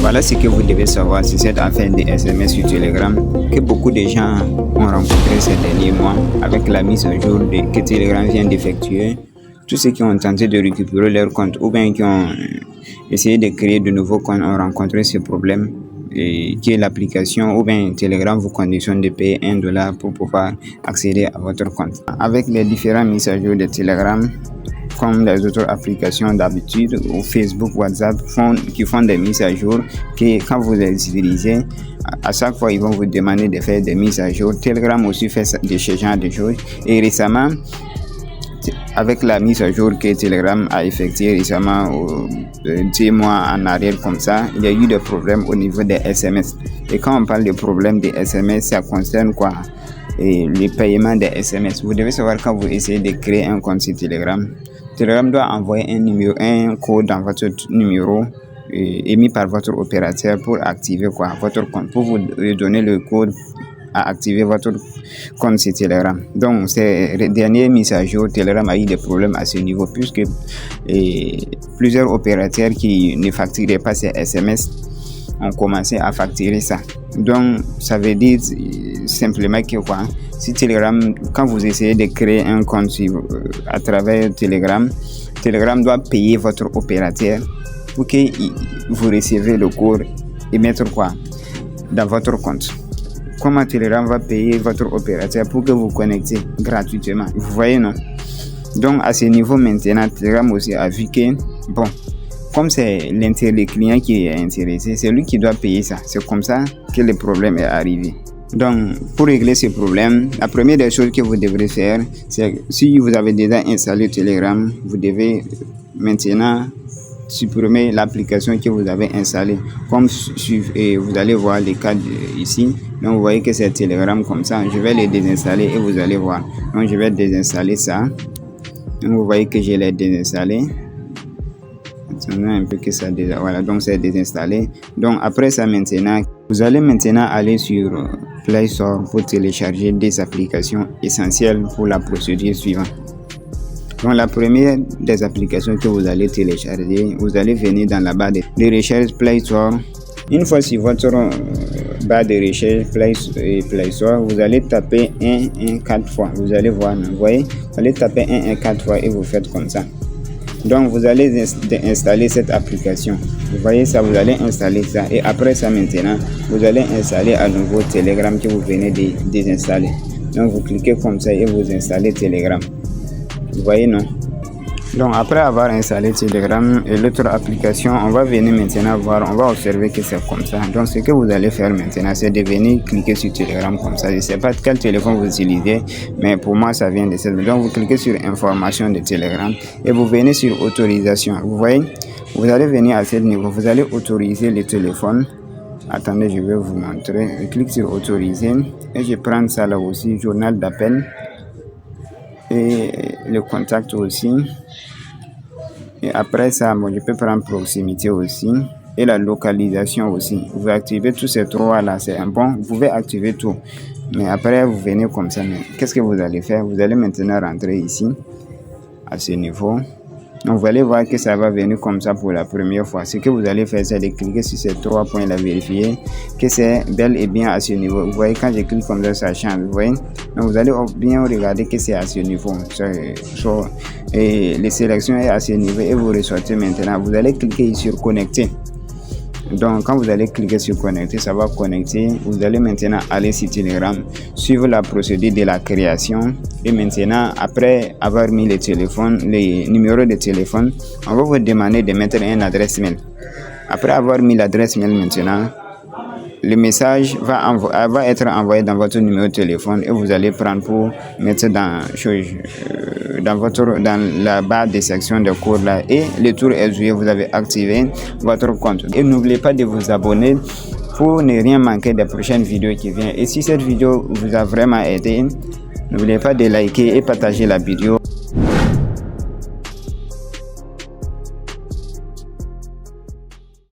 Voilà ce que vous devez savoir sur cette affaire des SMS sur Telegram que beaucoup de gens ont rencontré ces derniers mois avec la mise à jour que Telegram vient d'effectuer. Tous ceux qui ont tenté de récupérer leur compte ou bien qui ont essayé de créer de nouveaux comptes ont rencontré ce problème et que l'application ou bien Telegram vous conditionne de payer $1 pour pouvoir accéder à votre compte. Avec les différentes mises à jour de Telegram, comme les autres applications d'habitude, ou Facebook, WhatsApp, qui font des mises à jour, que quand vous les utilisez, à chaque fois, ils vont vous demander de faire des mises à jour. Telegram aussi fait de ce genre de choses. Et récemment, avec la mise à jour que Telegram a effectuée récemment, 10 mois en arrière comme ça, il y a eu des problèmes au niveau des SMS. Et quand on parle de problèmes des SMS, ça concerne quoi? Et le paiement des SMS. Vous devez savoir, quand vous essayez de créer un compte sur Telegram, Telegram doit envoyer un code dans votre numéro émis par votre opérateur pour activer votre compte, pour vous donner le code à activer votre compte sur Telegram. Donc, ces dernières mises à jour, Telegram a eu des problèmes à ce niveau puisque plusieurs opérateurs qui ne facturaient pas ces SMS ont commencé à facturer ça. Donc, ça veut dire simplement que si Telegram, quand vous essayez de créer un compte à travers Telegram, Telegram doit payer votre opérateur pour que vous recevez le code et mettre dans votre compte. Comment Telegram va payer votre opérateur pour que vous connectez gratuitement? Vous voyez, non? Donc, à ce niveau maintenant, Telegram aussi a vu que, comme c'est le client qui est intéressé, c'est lui qui doit payer ça. C'est comme ça que le problème est arrivé. Donc, pour régler ce problème, la première des choses que vous devrez faire, c'est si vous avez déjà installé Telegram, vous devez maintenant supprimer l'application que vous avez installée. Comme vous allez voir les cas ici. Donc, vous voyez que c'est Telegram comme ça. Je vais les désinstaller et vous allez voir. Donc, je vais désinstaller ça. Donc, vous voyez que je l'ai désinstallé. Attendez un peu que ça déjà. Voilà, donc c'est désinstallé. Donc, après ça, maintenant, vous allez maintenant aller sur Play Store pour télécharger des applications essentielles pour la procédure suivante. Donc, la première des applications que vous allez télécharger, vous allez venir dans la barre de recherche Play Store. Une fois sur votre barre de recherche Play Store, vous allez taper 1 4 fois. Vous allez voir, vous voyez, vous allez taper 1 4 fois et vous faites comme ça. Donc, vous allez installer cette application. Vous voyez ça, vous allez installer ça. Et après ça, maintenant, vous allez installer à nouveau Telegram que vous venez de désinstaller. Donc, vous cliquez comme ça et vous installez Telegram. Vous voyez, non? Donc, après avoir installé Telegram et l'autre application, on va venir maintenant voir, on va observer que c'est comme ça. Donc, ce que vous allez faire maintenant, c'est de venir cliquer sur Telegram comme ça. Je ne sais pas quel téléphone vous utilisez, mais pour moi, ça vient de cette. Donc, vous cliquez sur information de Telegram et vous venez sur autorisation. Vous voyez, vous allez venir à ce niveau, vous allez autoriser le téléphone. Attendez, je vais vous montrer. Je clique sur autoriser et je prends ça là aussi, journal d'appel et le contact aussi. Et après ça, je peux prendre proximité aussi et la localisation aussi. Vous activez tous ces trois là, c'est un bon. Vous pouvez activer tout. Mais après, vous venez comme ça. Mais qu'est-ce que vous allez faire? Vous allez maintenant rentrer ici, à ce niveau. Donc, vous allez voir que ça va venir comme ça pour la première fois. Ce que vous allez faire, c'est de cliquer sur ces 3 points là, vérifier que c'est bel et bien à ce niveau. Vous voyez, quand je clique comme ça change. Vous voyez? Donc, vous allez bien regarder que c'est à ce niveau. Et les sélections est à ce niveau et vous ressortez maintenant. Vous allez cliquer sur connecter. Donc, quand vous allez cliquer sur connecter, ça va connecter. Vous allez maintenant aller sur Telegram, suivre la procédure de la création. Et maintenant, après avoir mis les numéros de téléphone, on va vous demander de mettre une adresse mail. Après avoir mis l'adresse mail maintenant, le message va être envoyé dans votre numéro de téléphone et vous allez prendre pour mettre dans la barre de section de cours là, et le tour est joué, vous avez activé votre compte. Et n'oubliez pas de vous abonner pour ne rien manquer des prochaines vidéos qui viennent. Et si cette vidéo vous a vraiment aidé, n'oubliez pas de liker et partager la vidéo.